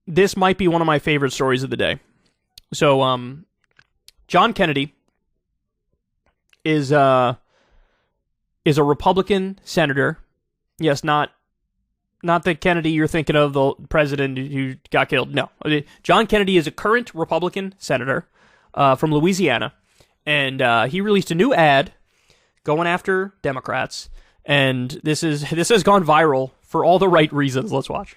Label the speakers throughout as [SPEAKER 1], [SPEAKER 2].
[SPEAKER 1] this might be one of my favorite stories of the day. So, John Kennedy is a Republican senator. Yes, not the Kennedy you're thinking of, the president who got killed. No, John Kennedy is a current Republican senator from Louisiana, and he released a new ad going after Democrats, and this has gone viral for all the right reasons. Let's watch.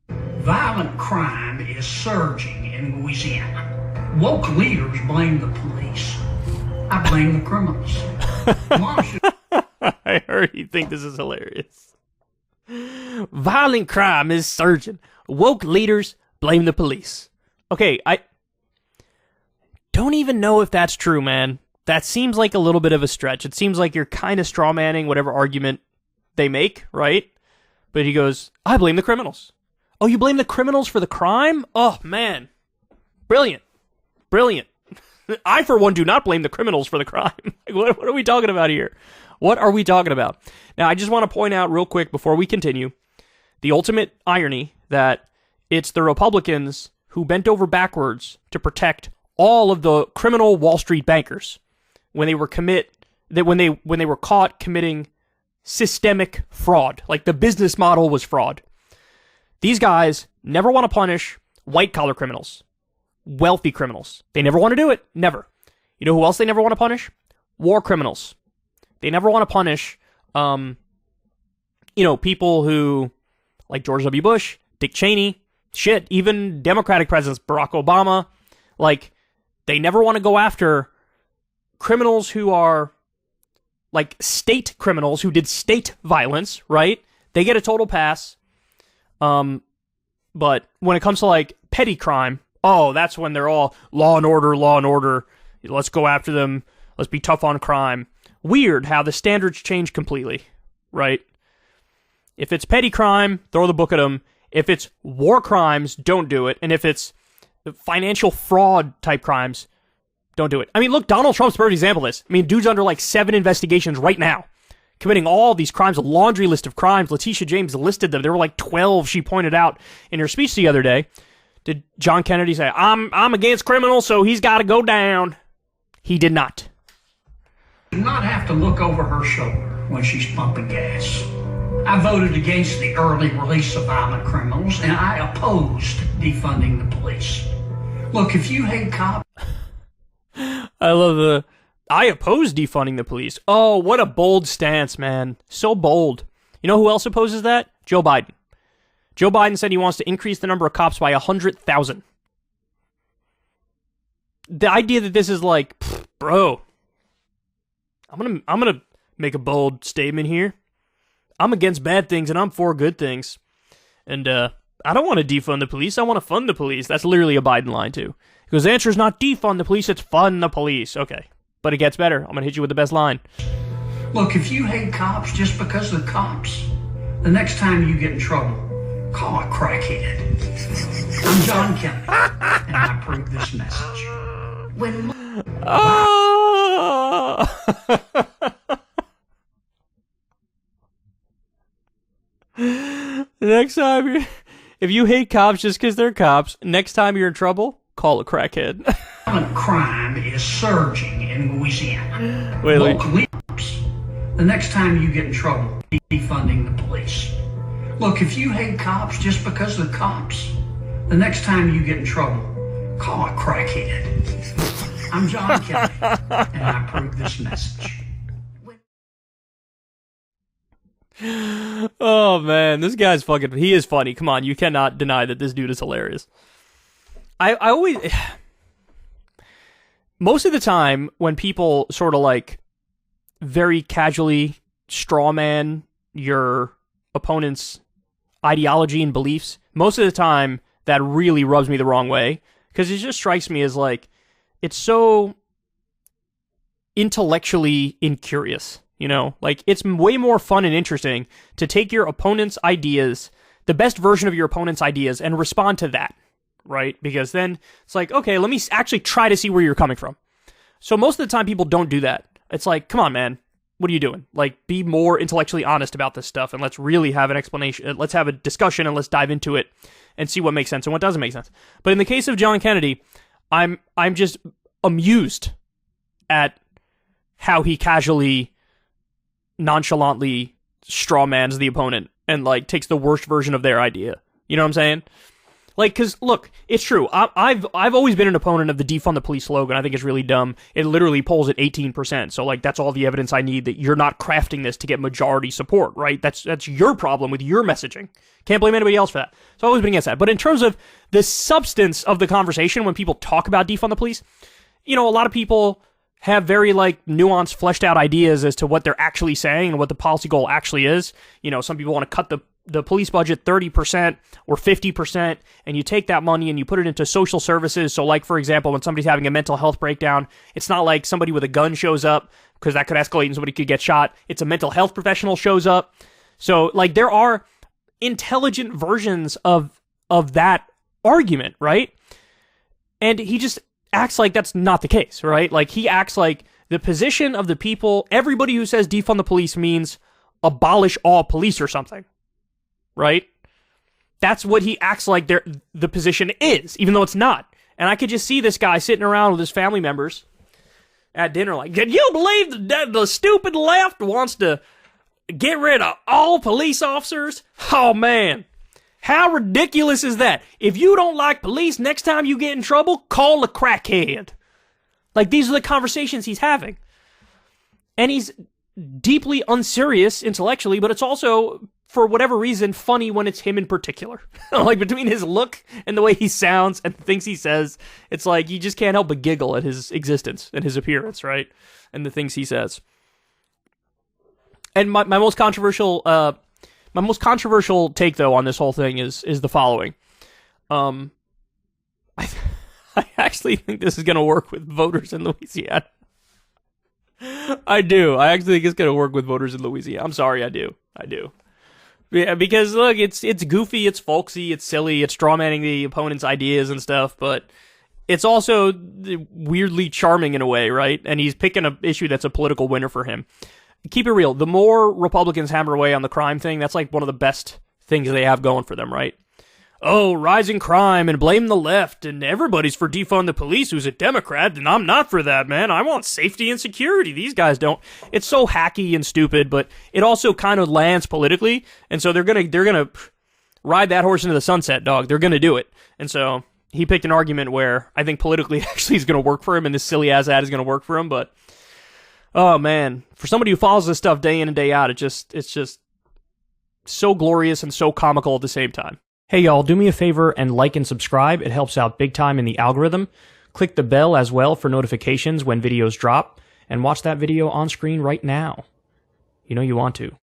[SPEAKER 2] Violent crime is surging in Louisiana. Woke leaders blame the police. I blame the criminals.
[SPEAKER 1] I heard you think this is hilarious. Violent crime is surging. Woke leaders blame the police. Okay, I don't even know if that's true, man. That seems like a little bit of a stretch. It seems like you're kind of strawmanning whatever argument they make, right? But he goes, I blame the criminals. Oh, you blame the criminals for the crime? Oh, man. Brilliant. Brilliant. I, for one, do not blame the criminals for the crime. What are we talking about here? What are we talking about? Now, I just want to point out real quick before we continue the ultimate irony that it's the Republicans who bent over backwards to protect all of the criminal Wall Street bankers when they were caught committing systemic fraud. Like, the business model was fraud. These guys never want to punish white-collar criminals, wealthy criminals. They never want to do it. Never. You know who else they never want to punish? War criminals. They never want to punish, people who, like George W. Bush, Dick Cheney, shit, even Democratic presidents, Barack Obama. Like, they never want to go after criminals who are, like, state criminals who did state violence, right? They get a total pass. But when it comes to, like, petty crime, oh, that's when they're all law and order. Let's go after them. Let's be tough on crime. Weird how the standards change completely, right? If it's petty crime, throw the book at them. If it's war crimes, don't do it. And if it's financial fraud type crimes, don't do it. I mean, look, Donald Trump's a perfect example of this. I mean, dude's under like 7 investigations right now, committing all these crimes, a laundry list of crimes. Letitia James listed them. There were like 12 she pointed out in her speech the other day. Did John Kennedy say, I'm against criminals, so he's got to go down? He did not.
[SPEAKER 2] Do not have to look over her shoulder when she's pumping gas. I voted against the early release of violent criminals, and I opposed defunding the police. Look, if you hate cops...
[SPEAKER 1] I oppose defunding the police. Oh, what a bold stance, man. So bold. You know who else opposes that? Joe Biden. Joe Biden said he wants to increase the number of cops by 100,000. The idea that this is like, bro, I'm gonna make a bold statement here. I'm against bad things and I'm for good things. And I don't want to defund the police. I want to fund the police. That's literally a Biden line too. Because the answer is not defund the police, it's fund the police. Okay. But it gets better. I'm going to hit you with the best line.
[SPEAKER 2] Look, if you hate cops just because they're cops, the next time you get in trouble, call a crackhead. I'm John Kennedy, and I approve this message.
[SPEAKER 1] Next time, if you hate cops just because they're cops, next time you're in trouble, call a crackhead.
[SPEAKER 2] Violent crime is surging in Louisiana.
[SPEAKER 1] Wait.
[SPEAKER 2] The next time you get in trouble, defunding the police. Look, if you hate cops just because they're cops, the next time you get in trouble, call a crackhead. I'm John Kennedy, and I approve this message.
[SPEAKER 1] Oh, man, this guy's he is funny. Come on, you cannot deny that this dude is hilarious. I always... Most of the time, when people sort of like very casually strawman your opponent's ideology and beliefs, most of the time that really rubs me the wrong way, because it just strikes me as like, it's so intellectually incurious, you know? Like, it's way more fun and interesting to take your opponent's ideas, the best version of your opponent's ideas, and respond to that, right? Because then it's like, okay, let me actually try to see where you're coming from. So most of the time people don't do that. It's like, come on, man, what are you doing? Like, be more intellectually honest about this stuff, and let's really have an explanation. Let's have a discussion, and let's dive into it and see what makes sense and what doesn't make sense. But in the case of John Kennedy, I'm just amused at how he casually, nonchalantly strawmans the opponent and like takes the worst version of their idea. You know what I'm saying? Like, because, look, it's true. I've always been an opponent of the defund the police slogan. I think it's really dumb. It literally polls at 18%. So, like, that's all the evidence I need that you're not crafting this to get majority support, right? That's your problem with your messaging. Can't blame anybody else for that. So I've always been against that. But in terms of the substance of the conversation, when people talk about defund the police, you know, a lot of people have very, like, nuanced, fleshed out ideas as to what they're actually saying and what the policy goal actually is. You know, some people want to cut the police budget 30% or 50%, and you take that money and you put it into social services. So, like, for example, when somebody's having a mental health breakdown, it's not like somebody with a gun shows up, because that could escalate and somebody could get shot. It's a mental health professional shows up. So, like, there are intelligent versions of that argument, right? And he just acts like that's not the case, right? Like, he acts like the position of the people, everybody who says defund the police means abolish all police or something. Right? That's what he acts like the position is, even though it's not. And I could just see this guy sitting around with his family members at dinner like, can you believe the stupid left wants to get rid of all police officers? Oh, man. How ridiculous is that? If you don't like police, next time you get in trouble, call a crackhead. Like, these are the conversations he's having. And he's deeply unserious intellectually, but it's also, for whatever reason, funny when it's him in particular. Like, between his look and the way he sounds and the things he says, it's like you just can't help but giggle at his existence and his appearance, right? And the things he says. And my most controversial take, though, on this whole thing is the following. I actually think this is going to work with voters in Louisiana. I do. I actually think it's going to work with voters in Louisiana. I'm sorry, I do. Yeah, because, look, it's goofy, it's folksy, it's silly, it's strawmanning the opponent's ideas and stuff, but it's also weirdly charming in a way, right? And he's picking an issue that's a political winner for him. Keep it real. The more Republicans hammer away on the crime thing, that's like one of the best things they have going for them, right? Oh, rising crime and blame the left and everybody's for defund the police who's a Democrat, and I'm not for that, man. I want safety and security. These guys don't. It's so hacky and stupid, but it also kind of lands politically, and so they're gonna ride that horse into the sunset, dog. They're gonna do it. And so he picked an argument where I think politically actually is gonna work for him, and this silly ass ad is gonna work for him, but oh man, for somebody who follows this stuff day in and day out, it's just so glorious and so comical at the same time. Hey y'all, do me a favor and like and subscribe. It helps out big time in the algorithm. Click the bell as well for notifications when videos drop, and watch that video on screen right now. You know you want to.